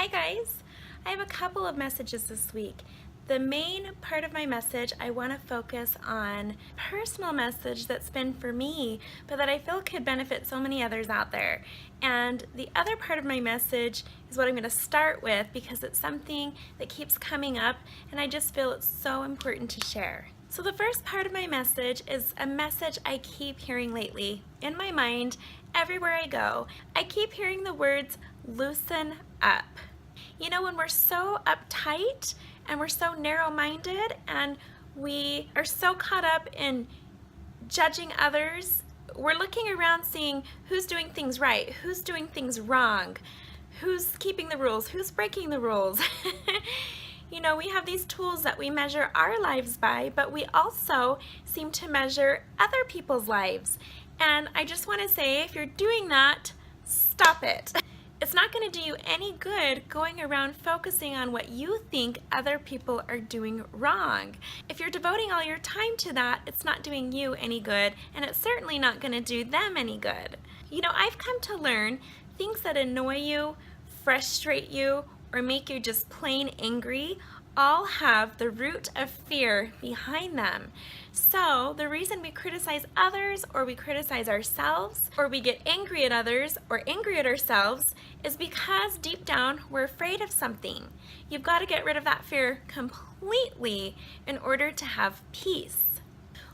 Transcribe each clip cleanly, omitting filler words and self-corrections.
guys, I have a couple of messages this week. The main part of my message, I want to focus on a personal message that's been for me, but that I feel could benefit so many others out there. And the other part of my message is what I'm going to start with because it's something that keeps coming up and I just feel it's so important to share. So the first part of my message is a message I keep hearing lately in my mind everywhere I go. I keep hearing the words, loosen up. You know, when we're so uptight and we're so narrow-minded and we are so caught up in judging others, we're looking around seeing who's doing things right, who's doing things wrong, who's keeping the rules, who's breaking the rules. You know, we have these tools that we measure our lives by, but we also seem to measure other people's lives. And I just want to say, if you're doing that, stop it. It's not going to do you any good going around focusing on what you think other people are doing wrong. If you're devoting all your time to that, it's not doing you any good, and it's certainly not going to do them any good. You know, I've come to learn things that annoy you, frustrate you, or make you just plain angry all have the root of fear behind them. So the reason we criticize others or we criticize ourselves or we get angry at others or angry at ourselves is because deep down we're afraid of something. You've got to get rid of that fear completely in order to have peace.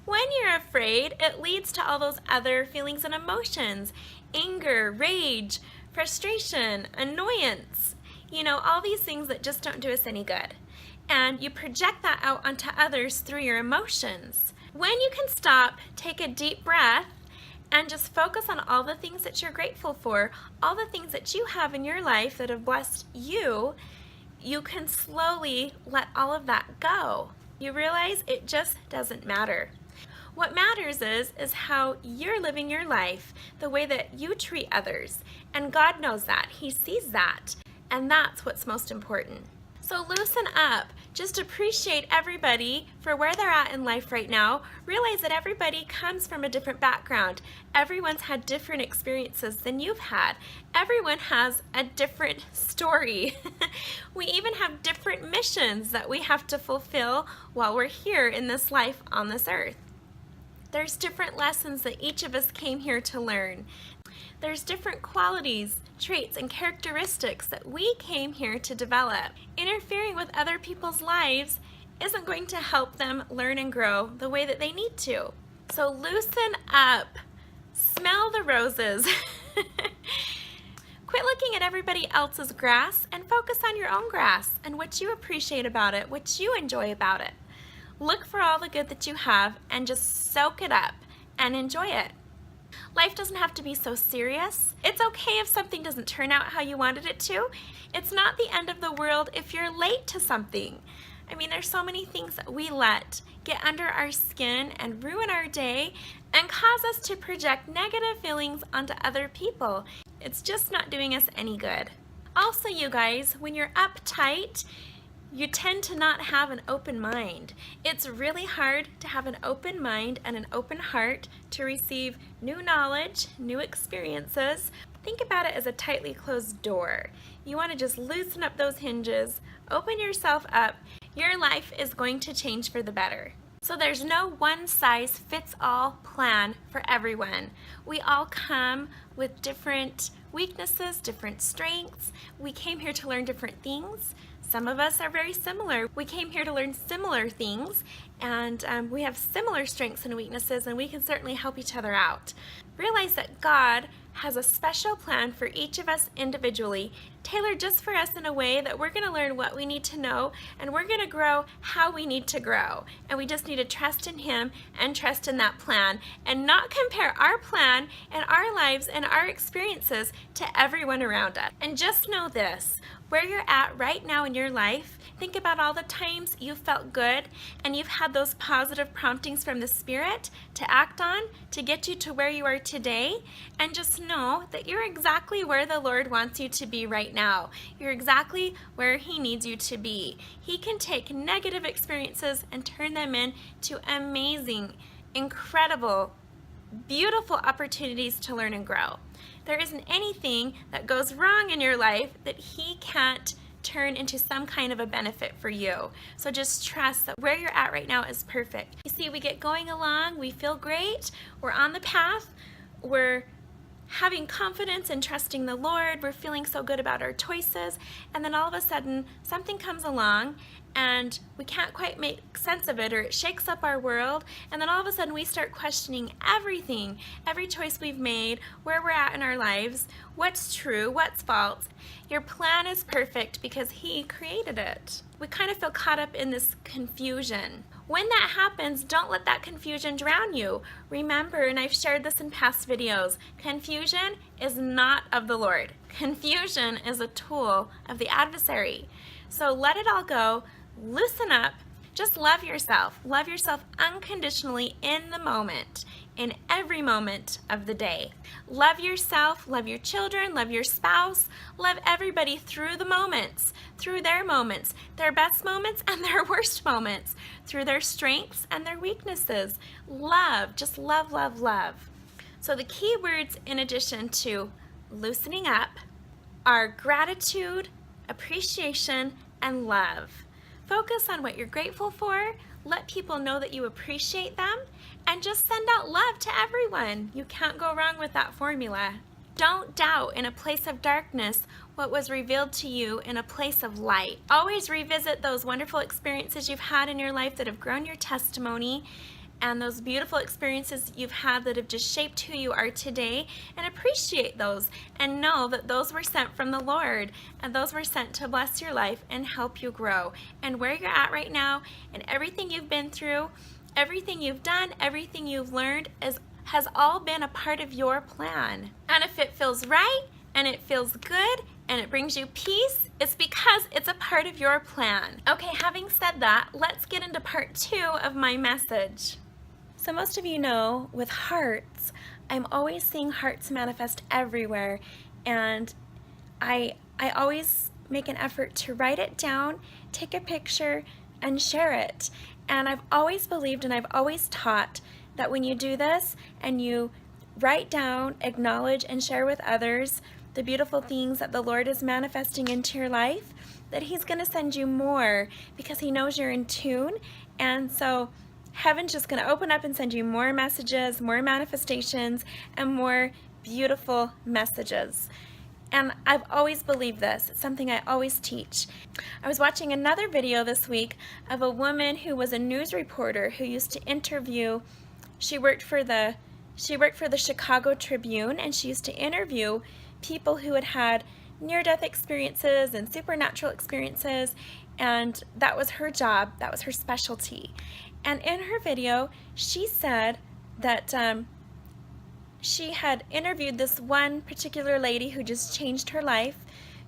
When you're afraid, it leads to all those other feelings and emotions: anger, rage, frustration, annoyance. You know, all these things that just don't do us any good. And you project that out onto others through your emotions. When you can stop, take a deep breath, and just focus on all the things that you're grateful for, all the things that you have in your life that have blessed you, you can slowly let all of that go. You realize it just doesn't matter. What matters is how you're living your life, the way that you treat others. And God knows that. He sees that. And that's what's most important. So loosen up. Just appreciate everybody for where they're at in life right now. Realize that everybody comes from a different background. Everyone's had different experiences than you've had. Everyone has a different story. We even have different missions that we have to fulfill while we're here in this life on this earth. There's different lessons that each of us came here to learn. There's different qualities, traits, and characteristics that we came here to develop. Interfering with other people's lives isn't going to help them learn and grow the way that they need to. So loosen up. Smell the roses. Quit looking at everybody else's grass and focus on your own grass and what you appreciate about it, what you enjoy about it. Look for all the good that you have and just soak it up and enjoy it. Life doesn't have to be so serious. It's okay if something doesn't turn out how you wanted it to. It's not the end of the world if you're late to something. I mean, there's so many things that we let get under our skin and ruin our day and cause us to project negative feelings onto other people. It's just not doing us any good. Also, you guys, when you're uptight, you tend to not have an open mind. It's really hard to have an open mind and an open heart to receive new knowledge, new experiences. Think about it as a tightly closed door. You want to just loosen up those hinges, open yourself up. Your life is going to change for the better. So there's no one-size-fits-all plan for everyone. We all come with different weaknesses, different strengths. We came here to learn different things. Some of us are very similar. We came here to learn similar things, and we have similar strengths and weaknesses, and we can certainly help each other out. Realize that God has a special plan for each of us individually, tailored just for us in a way that we're going to learn what we need to know, and we're going to grow how we need to grow. And we just need to trust in Him and trust in that plan, and not compare our plan and our lives and our experiences to everyone around us. And just know this, where you're at right now in your life, think about all the times you felt good and you've had those positive promptings from the Spirit to act on to get you to where you are today, and just know that you're exactly where the Lord wants you to be right now. You're exactly where He needs you to be. He can take negative experiences and turn them into amazing, incredible, beautiful opportunities to learn and grow. There isn't anything that goes wrong in your life that He can't turn into some kind of a benefit for you. So just trust that where you're at right now is perfect. You see, we get going along, we feel great, we're on the path, we're having confidence and trusting the Lord, we're feeling so good about our choices, and then all of a sudden something comes along and we can't quite make sense of it, or it shakes up our world, and then all of a sudden we start questioning everything, every choice we've made, where we're at in our lives, what's true, what's false. Your plan is perfect because He created it. We kind of feel caught up in this confusion. When that happens, don't let that confusion drown you. Remember, and I've shared this in past videos, confusion is not of the Lord. Confusion is a tool of the adversary. So let it all go, loosen up, just love yourself. Love yourself unconditionally in the moment, in every moment of the day. Love yourself, love your children, love your spouse, love everybody through the moments, through their best moments and their worst moments, through their strengths and their weaknesses. Love, just love, love, love. So the key words in addition to loosening up are gratitude, appreciation, and love. Focus on what you're grateful for, let people know that you appreciate them, and just send out love to everyone. You can't go wrong with that formula. Don't doubt in a place of darkness what was revealed to you in a place of light. Always revisit those wonderful experiences you've had in your life that have grown your testimony, and those beautiful experiences you've had that have just shaped who you are today, and appreciate those and know that those were sent from the Lord, and those were sent to bless your life and help you grow. And where you're at right now and everything you've been through, everything you've done, everything you've learned has all been a part of your plan. And if it feels right and it feels good and it brings you peace, it's because it's a part of your plan. Okay, having said that, let's get into part 2 of my message. So most of you know, with hearts, I'm always seeing hearts manifest everywhere, and I always make an effort to write it down, take a picture, and share it. And I've always believed and I've always taught that when you do this and you write down, acknowledge, and share with others the beautiful things that the Lord is manifesting into your life, that He's going to send you more because He knows you're in tune. And so Heaven's just going to open up and send you more messages, more manifestations, and more beautiful messages. And I've always believed this. It's something I always teach. I was watching another video this week of a woman who was a news reporter who used to interview. She worked for the Chicago Tribune, and she used to interview people who had had near-death experiences and supernatural experiences, and that was her job. That was her specialty. And in her video, she said that she had interviewed this one particular lady who just changed her life,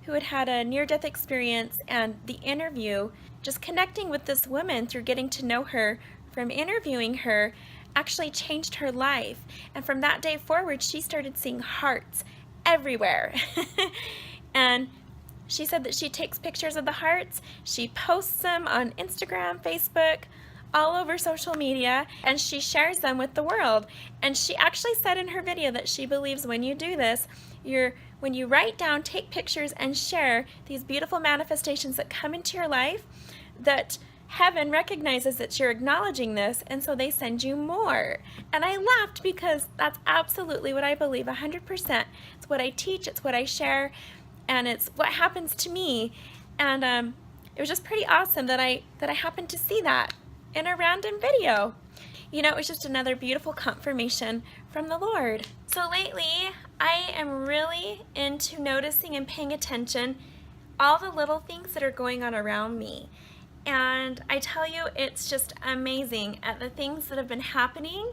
who had had a near-death experience, and the interview, just connecting with this woman through getting to know her from interviewing her, actually changed her life. And from that day forward, she started seeing hearts everywhere. And she said that she takes pictures of the hearts, she posts them on Instagram, Facebook, all over social media, and she shares them with the world. And she actually said in her video that she believes when you do this, when you write down, take pictures, and share these beautiful manifestations that come into your life, that Heaven recognizes that you're acknowledging this, and so they send you more. And I laughed because that's absolutely what I believe 100%. It's what I teach, it's what I share, and it's what happens to me. And it was just pretty awesome that I happened to see that in a random video. You know, it was just another beautiful confirmation from the Lord. So lately, I am really into noticing and paying attention all the little things that are going on around me. And I tell you, it's just amazing at the things that have been happening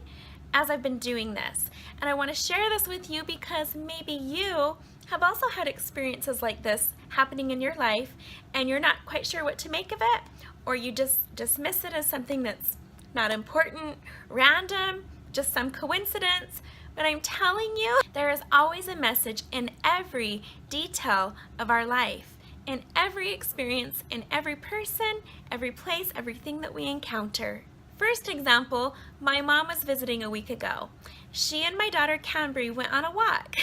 as I've been doing this. And I want to share this with you because maybe you have also had experiences like this happening in your life and you're not quite sure what to make of it, or you just dismiss it as something that's not important, random, just some coincidence. But I'm telling you, there is always a message in every detail of our life, in every experience, in every person, every place, everything that we encounter. First example, my mom was visiting a week ago. she and my daughter Cambry went on a walk.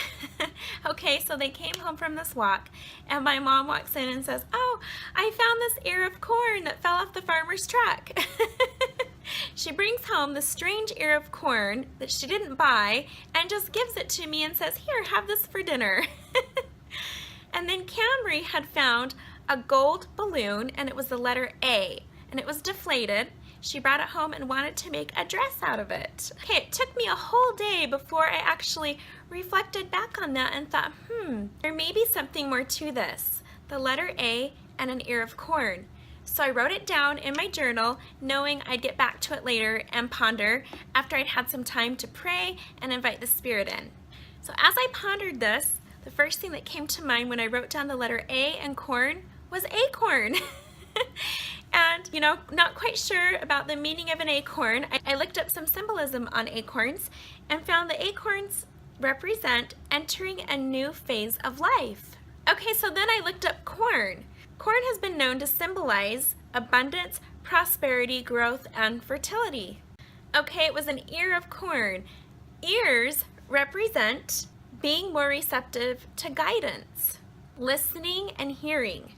Okay, so they came home from this walk, and my mom walks in and says, "Oh, I found this ear of corn that fell off the farmer's truck." She brings home the strange ear of corn that she didn't buy and just gives it to me and says, "Here, have this for dinner." And then Cambry had found a gold balloon, and it was the letter A, and it was deflated. She brought it home and wanted to make a dress out of it. Okay, it took me a whole day before I actually reflected back on that and thought, there may be something more to this. The letter A and an ear of corn. So I wrote it down in my journal, knowing I'd get back to it later and ponder after I'd had some time to pray and invite the Spirit in. So as I pondered this, the first thing that came to mind when I wrote down the letter A and corn was acorn. And, you know, not quite sure about the meaning of an acorn. I looked up some symbolism on acorns and found that acorns represent entering a new phase of life. Okay, so then I looked up corn. Corn has been known to symbolize abundance, prosperity, growth, and fertility. Okay, it was an ear of corn. Ears represent being more receptive to guidance, listening and hearing.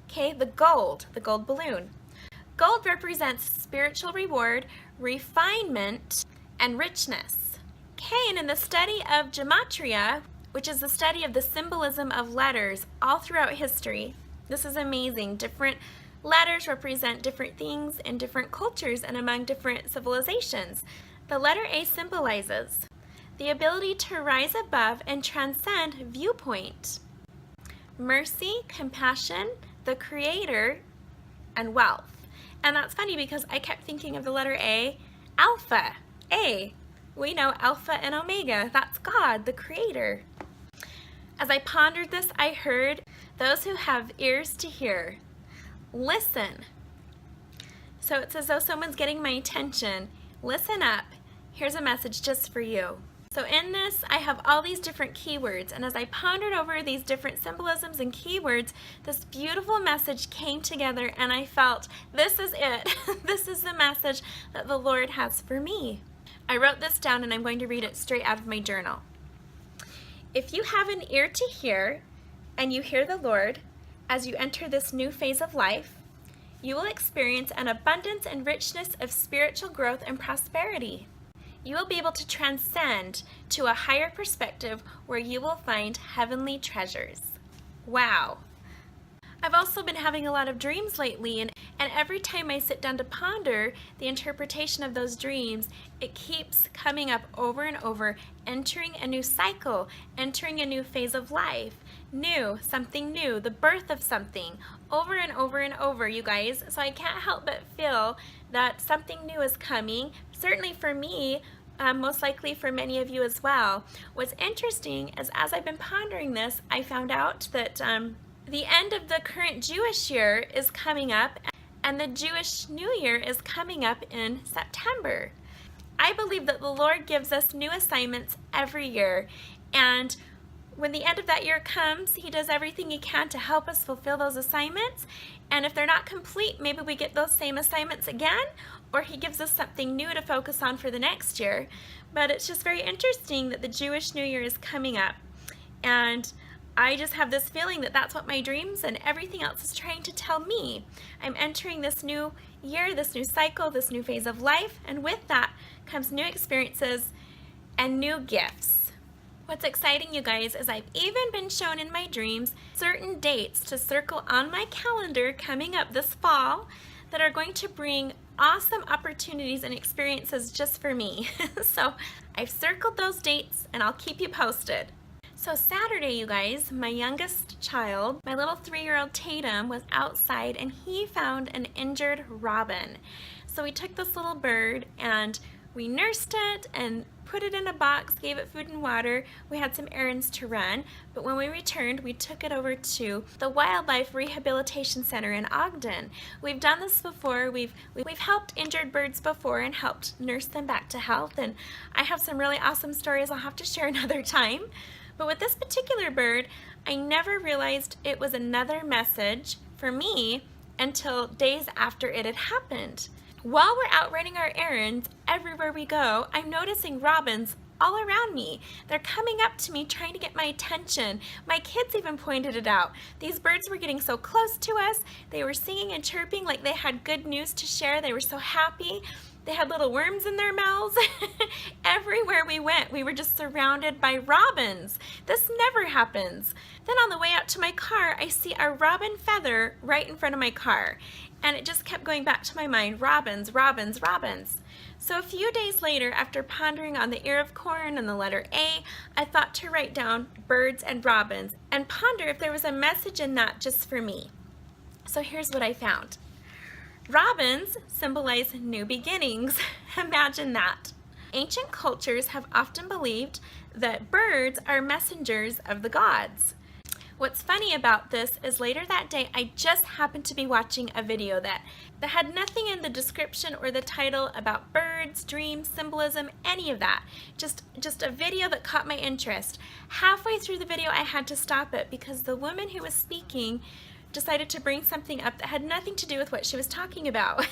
Okay, the gold balloon. Gold represents spiritual reward, refinement, and richness. Okay, and in the study of gematria, which is the study of the symbolism of letters all throughout history, this is amazing. Different letters represent different things in different cultures and among different civilizations. The letter A symbolizes the ability to rise above and transcend viewpoint, mercy, compassion, the Creator, and wealth. And that's funny because I kept thinking of the letter A, Alpha, A. We know Alpha and Omega, that's God, the Creator. As I pondered this, I heard, those who have ears to hear, listen. So it's as though someone's getting my attention. Listen up, here's a message just for you. So in this, I have all these different keywords, and as I pondered over these different symbolisms and keywords, this beautiful message came together, and I felt, this is it. This is the message that the Lord has for me. I wrote this down, and I'm going to read it straight out of my journal. If you have an ear to hear, and you hear the Lord, as you enter this new phase of life, you will experience an abundance and richness of spiritual growth and prosperity. You will be able to transcend to a higher perspective where you will find heavenly treasures. Wow. I've also been having a lot of dreams lately, and every time I sit down to ponder the interpretation of those dreams, it keeps coming up over and over, entering a new cycle, entering a new phase of life. New, something new, the birth of something, over and over and over, you guys. So I can't help but feel that something new is coming, certainly for me, most likely for many of you as well. What's interesting is as I've been pondering this, I found out that the end of the current Jewish year is coming up, and the Jewish New Year is coming up in September. I believe that the Lord gives us new assignments every year, and when the end of that year comes, He does everything He can to help us fulfill those assignments, and if they're not complete, maybe we get those same assignments again, or He gives us something new to focus on for the next year. But it's just very interesting that the Jewish New Year is coming up, and I just have this feeling that that's what my dreams and everything else is trying to tell me. I'm entering this new year, this new cycle, this new phase of life, and with that comes new experiences and new gifts. What's exciting, you guys, is I've even been shown in my dreams certain dates to circle on my calendar coming up this fall that are going to bring awesome opportunities and experiences just for me. So I've circled those dates and I'll keep you posted. So Saturday, you guys, my youngest child, my little 3-year-old Tatum, was outside and he found an injured robin. So we took this little bird and we nursed it and put it in a box, gave it food and water. We had some errands to run, but when we returned, we took it over to the Wildlife Rehabilitation Center in Ogden. We've done this before. We've helped injured birds before and helped nurse them back to health, and I have some really awesome stories I'll have to share another time. But with this particular bird, I never realized it was another message for me until days after it had happened. While we're out running our errands, everywhere we go, I'm noticing robins all around me. They're coming up to me trying to get my attention. My kids even pointed it out. These birds were getting so close to us. They were singing and chirping like they had good news to share. They were so happy. They had little worms in their mouths. Everywhere we went, we were just surrounded by robins. This never happens. Then on the way out to my car, I see a robin feather right in front of my car. And it just kept going back to my mind, robins, robins, robins. So a few days later, after pondering on the ear of corn and the letter A, I thought to write down birds and robins and ponder if there was a message in that just for me. So here's what I found. Robins symbolize new beginnings. Imagine that. Ancient cultures have often believed that birds are messengers of the gods. What's funny about this is later that day I just happened to be watching a video that had nothing in the description or the title about birds, dreams, symbolism, any of that. Just a video that caught my interest. Halfway through the video I had to stop it because the woman who was speaking decided to bring something up that had nothing to do with what she was talking about.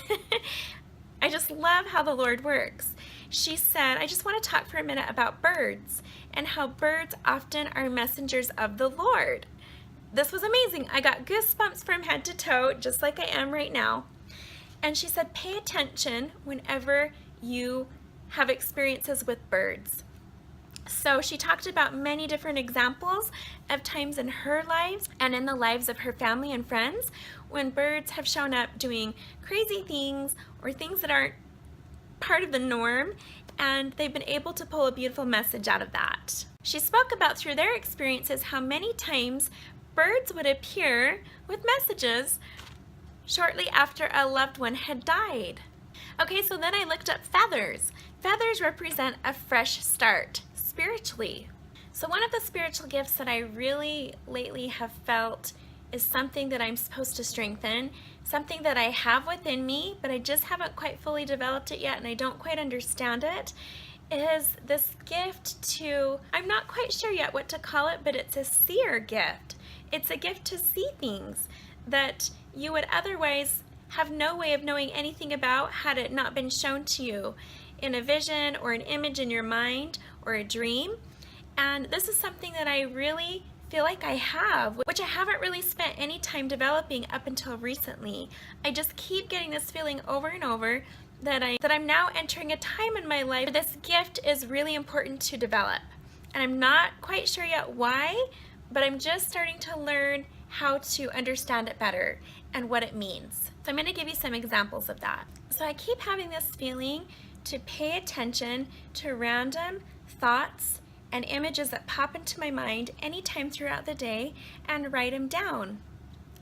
I just love how the Lord works. She said, I just want to talk for a minute about birds and how birds often are messengers of the Lord. This was amazing. I got goosebumps from head to toe, just like I am right now. And she said, pay attention whenever you have experiences with birds. So she talked about many different examples of times in her lives and in the lives of her family and friends when birds have shown up doing crazy things or things that aren't part of the norm, and they've been able to pull a beautiful message out of that. She spoke about through their experiences how many times birds would appear with messages shortly after a loved one had died. Okay, so then I looked up feathers. Feathers represent a fresh start spiritually. So one of the spiritual gifts that I really lately have felt is something that I'm supposed to strengthen, something that I have within me, but I just haven't quite fully developed it yet and I don't quite understand it, is this gift to, I'm not quite sure yet what to call it, but it's a seer gift. It's a gift to see things that you would otherwise have no way of knowing anything about had it not been shown to you in a vision or an image in your mind or a dream. And this is something that I really feel like I have, which I haven't really spent any time developing up until recently. I just keep getting this feeling over and over that I'm now entering a time in my life where this gift is really important to develop. And I'm not quite sure yet why, but I'm just starting to learn how to understand it better and what it means. So I'm going to give you some examples of that. So I keep having this feeling to pay attention to random thoughts and images that pop into my mind anytime throughout the day and write them down,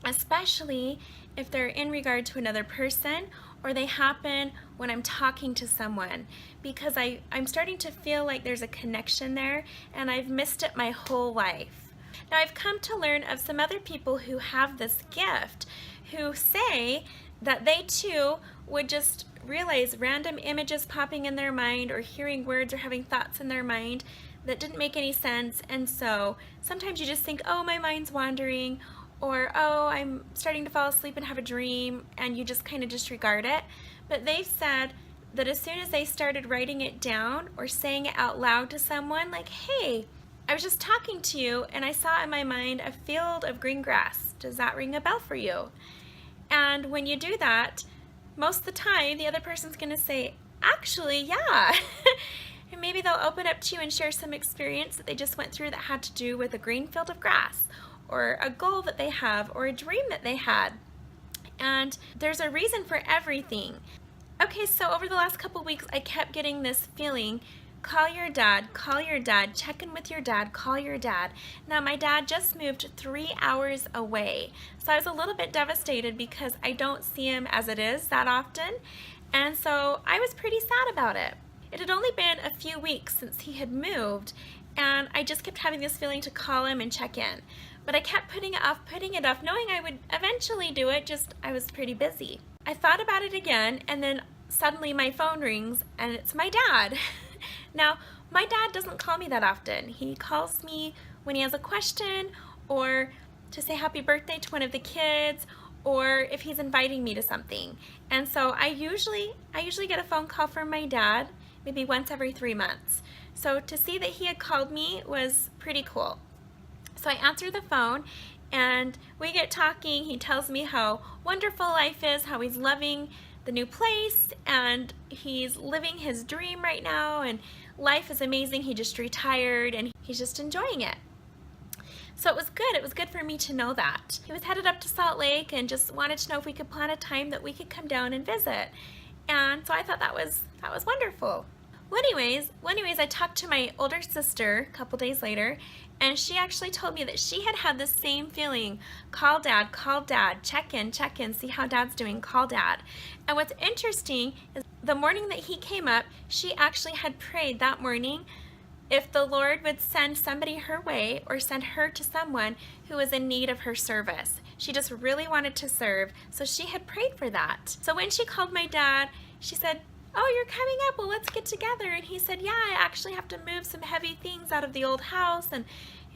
especially if they're in regard to another person or they happen when I'm talking to someone, because I'm starting to feel like there's a connection there and I've missed it my whole life. Now I've come to learn of some other people who have this gift who say that they too would just realize random images popping in their mind or hearing words or having thoughts in their mind that didn't make any sense, and so sometimes you just think, oh, my mind's wandering, or oh, I'm starting to fall asleep and have a dream, and you just kind of disregard it. But they've said that as soon as they started writing it down or saying it out loud to someone, like, hey, I was just talking to you and I saw in my mind a field of green grass. Does that ring a bell for you? And when you do that, most of the time the other person's going to say, actually, yeah. And maybe they'll open up to you and share some experience that they just went through that had to do with a green field of grass or a goal that they have or a dream that they had. And there's a reason for everything. Okay, so over the last couple weeks I kept getting this feeling, call your dad, check in with your dad, call your dad. Now my dad just moved 3 hours away, so I was a little bit devastated because I don't see him as it is that often, and so I was pretty sad about it. It had only been a few weeks since he had moved, and I just kept having this feeling to call him and check in. But I kept putting it off, knowing I would eventually do it, just I was pretty busy. I thought about it again, and then suddenly my phone rings, and it's my dad. Now, my dad doesn't call me that often. He calls me when he has a question, or to say happy birthday to one of the kids, or if he's inviting me to something. And so I usually get a phone call from my dad maybe once every 3 months. So to see that he had called me was pretty cool. So I answer the phone and we get talking. He tells me how wonderful life is, how he's loving the new place, and he's living his dream right now, and life is amazing. He just retired and he's just enjoying it. So it was good. It was good for me to know that. He was headed up to Salt Lake and just wanted to know if we could plan a time that we could come down and visit. And so I thought that was wonderful. Well, anyways, I talked to my older sister a couple days later, and she actually told me that she had the same feeling. Call dad, check in, see how dad's doing, call dad. And what's interesting is the morning that he came up, she actually had prayed that morning if the Lord would send somebody her way or send her to someone who was in need of her service. She just really wanted to serve, so she had prayed for that. So when she called my dad, she said, "Oh, you're coming up, well, let's get together." And he said, "Yeah, I actually have to move some heavy things out of the old house and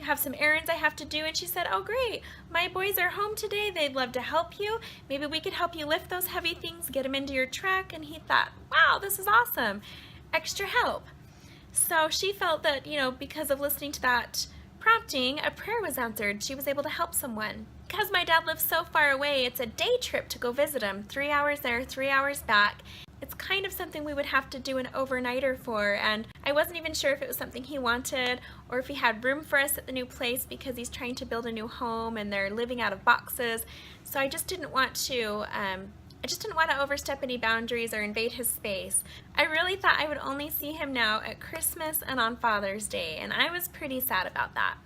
have some errands I have to do." And she said, "Oh, great, my boys are home today. They'd love to help you. Maybe we could help you lift those heavy things, get them into your truck." And he thought, wow, this is awesome, extra help. So she felt that, because of listening to that prompting, a prayer was answered. She was able to help someone. Because my dad lives so far away, it's a day trip to go visit him, 3 hours there, 3 hours back. It's kind of something we would have to do an overnighter for, and I wasn't even sure if it was something he wanted or if he had room for us at the new place because he's trying to build a new home and they're living out of boxes. So I just didn't want to overstep any boundaries or invade his space. I really thought I would only see him now at Christmas and on Father's Day, and I was pretty sad about that.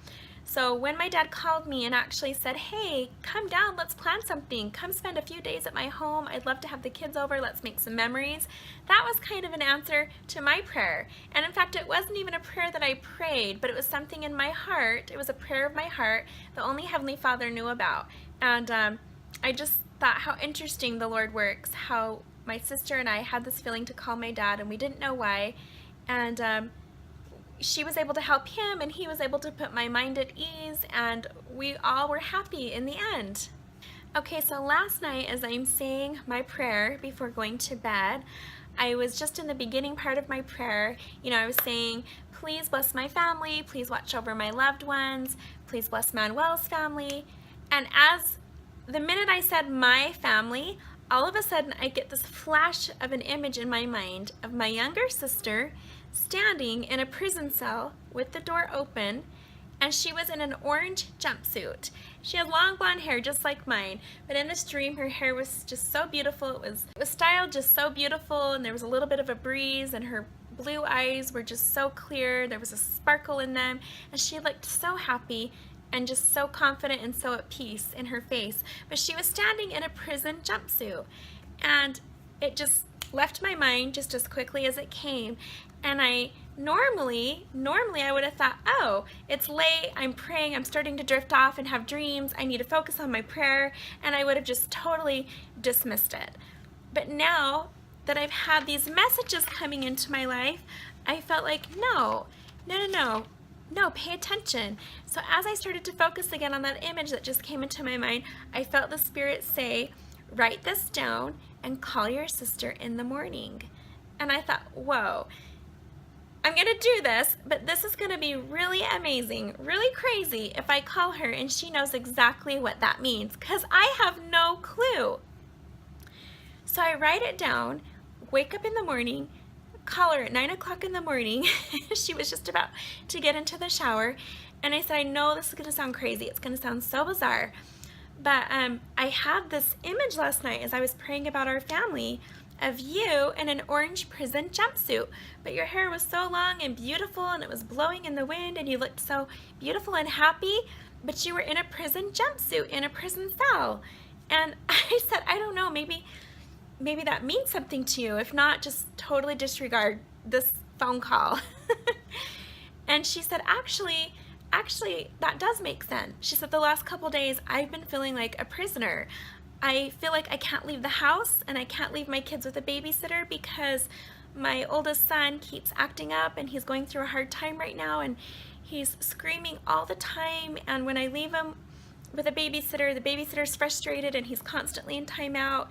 So when my dad called me and actually said, "Hey, come down, let's plan something. Come spend a few days at my home. I'd love to have the kids over. Let's make some memories." That was kind of an answer to my prayer. And in fact, it wasn't even a prayer that I prayed, but it was something in my heart. It was a prayer of my heart that only Heavenly Father knew about. And I just thought how interesting the Lord works, how my sister and I had this feeling to call my dad and we didn't know why. And she was able to help him and he was able to put my mind at ease, and we all were happy in the end. Okay, so last night as I'm saying my prayer before going to bed, I was just in the beginning part of my prayer. I was saying, "Please bless my family, please watch over my loved ones, please bless Manuel's family." And as the minute I said my family, all of a sudden I get this flash of an image in my mind of my younger sister standing in a prison cell with the door open, and she was in an orange jumpsuit. She had long blonde hair just like mine, but in this dream her hair was just so beautiful. It was styled just so beautiful, and there was a little bit of a breeze, and her blue eyes were just so clear. There was a sparkle in them, and she looked so happy and just so confident and so at peace in her face. But she was standing in a prison jumpsuit, and it just left my mind just as quickly as it came. And I normally I would have thought, "Oh, it's late, I'm praying, I'm starting to drift off and have dreams, I need to focus on my prayer," and I would have just totally dismissed it. But now that I've had these messages coming into my life, I felt like, no, pay attention. So as I started to focus again on that image that just came into my mind, I felt the Spirit say, "Write this down and call your sister in the morning." And I thought, whoa, I'm going to do this, but this is going to be really amazing, really crazy if I call her and she knows exactly what that means, because I have no clue. So I write it down, wake up in the morning, call her at 9 o'clock in the morning. She was just about to get into the shower, and I said, "I know this is going to sound crazy. It's going to sound so bizarre, but I had this image last night as I was praying about our family of you in an orange prison jumpsuit, but your hair was so long and beautiful and it was blowing in the wind and you looked so beautiful and happy, but you were in a prison jumpsuit in a prison cell." And I said, "I don't know, maybe that means something to you. If not, just totally disregard this phone call." And she said, actually, that does make sense. She said, "The last couple days I've been feeling like a prisoner. I feel like I can't leave the house and I can't leave my kids with a babysitter because my oldest son keeps acting up and he's going through a hard time right now, and he's screaming all the time, and when I leave him with a babysitter. The babysitter's frustrated and he's constantly in timeout,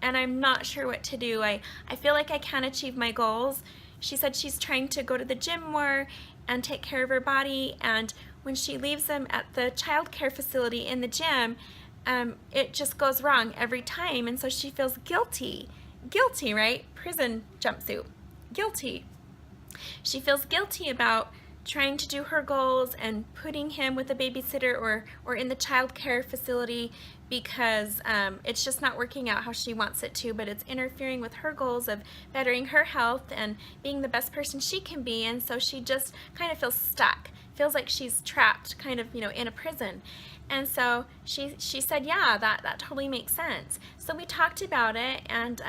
and I'm not sure what to do. I feel like I can't achieve my goals. She said she's trying to go to the gym more and take care of her body, and when she leaves them at the child care facility in the gym, it just goes wrong every time, and so she feels guilty. Guilty, right? Prison jumpsuit. Guilty. She feels guilty about trying to do her goals and putting him with a babysitter or in the child care facility because it's just not working out how she wants it to, but it's interfering with her goals of bettering her health and being the best person she can be, and so she just kind of feels stuck, feels like she's trapped kind of, in a prison. And so she said, yeah, that totally makes sense. So we talked about it, and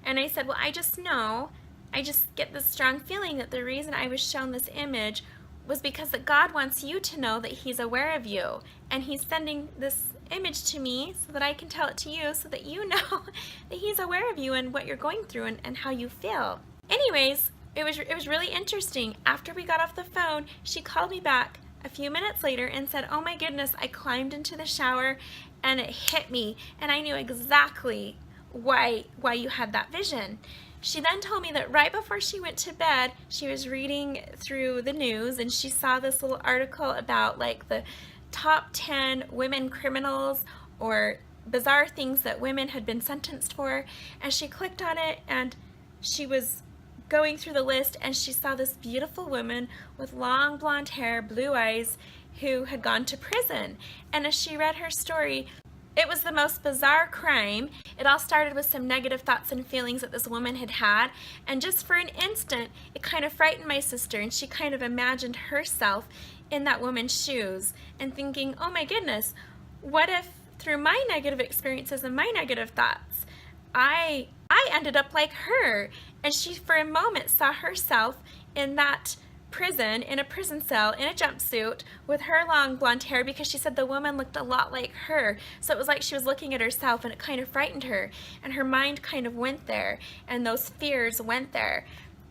I said, well, I just get this strong feeling that the reason I was shown this image was because that God wants you to know that He's aware of you, and He's sending this image to me so that I can tell it to you so that you know that He's aware of you and what you're going through and how you feel. Anyways, it was really interesting. After we got off the phone, she called me back a few minutes later and said, oh my goodness, I climbed into the shower and it hit me, and I knew exactly why you had that vision. She then told me that right before she went to bed, she was reading through the news and she saw this little article about like the top 10 women criminals or bizarre things that women had been sentenced for, and she clicked on it and she was going through the list and she saw this beautiful woman with long blonde hair, blue eyes, who had gone to prison. And as she read her story, it was the most bizarre crime. It all started with some negative thoughts and feelings that this woman had had, and just for an instant it kind of frightened my sister, and she kind of imagined herself in that woman's shoes and thinking, oh my goodness, what if through my negative experiences and my negative thoughts I ended up like her? And she for a moment saw herself in that prison, in a prison cell, in a jumpsuit with her long blonde hair, because she said the woman looked a lot like her. So it was like she was looking at herself, and it kind of frightened her, and her mind kind of went there, and those fears went there,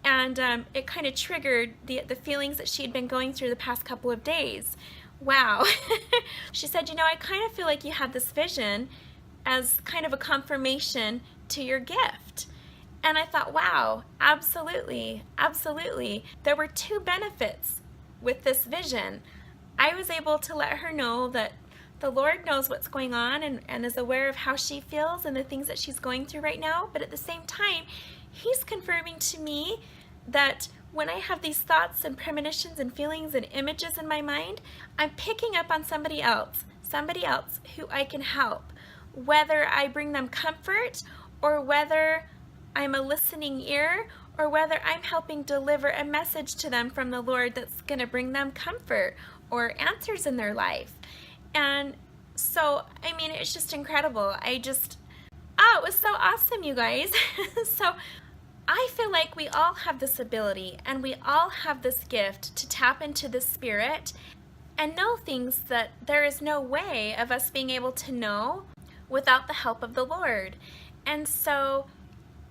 and it kind of triggered the feelings that she had been going through the past couple of days. Wow. She said, I kind of feel like you had this vision as kind of a confirmation to your gift. And I thought, wow, absolutely, absolutely. There were two benefits with this vision. I was able to let her know that the Lord knows what's going on and is aware of how she feels and the things that she's going through right now. But at the same time, He's confirming to me that when I have these thoughts and premonitions and feelings and images in my mind, I'm picking up on somebody else who I can help, whether I bring them comfort or whether I'm a listening ear, or whether I'm helping deliver a message to them from the Lord that's going to bring them comfort or answers in their life. And so, it's just incredible. It was so awesome, you guys. So I feel like we all have this ability and we all have this gift to tap into the Spirit and know things that there is no way of us being able to know without the help of the Lord. And so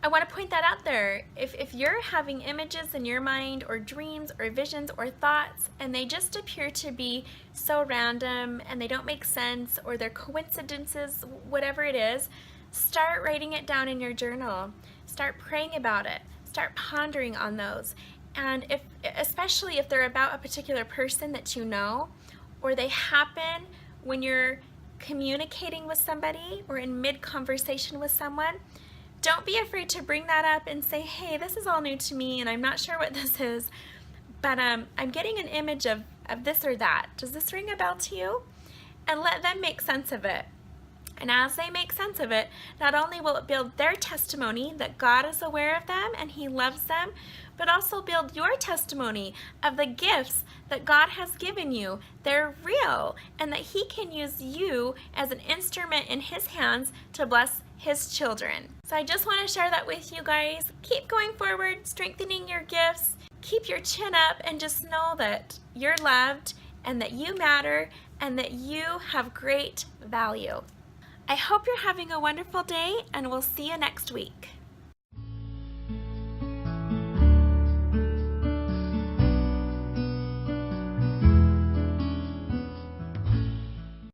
I want to point that out there. If you're having images in your mind or dreams or visions or thoughts and they just appear to be so random and they don't make sense or they're coincidences, whatever it is, start writing it down in your journal. Start praying about it. Start pondering on those. And especially if they're about a particular person that you know, or they happen when you're communicating with somebody or in mid-conversation with someone, don't be afraid to bring that up and say, hey, this is all new to me and I'm not sure what this is, but I'm getting an image of this or that. Does this ring a bell to you? And let them make sense of it. And as they make sense of it, not only will it build their testimony that God is aware of them and He loves them, but also build your testimony of the gifts that God has given you. They're real, and that He can use you as an instrument in His hands to bless His children. So I just want to share that with you guys. Keep going forward, strengthening your gifts. Keep your chin up and just know that you're loved and that you matter and that you have great value. I hope you're having a wonderful day, and we'll see you next week.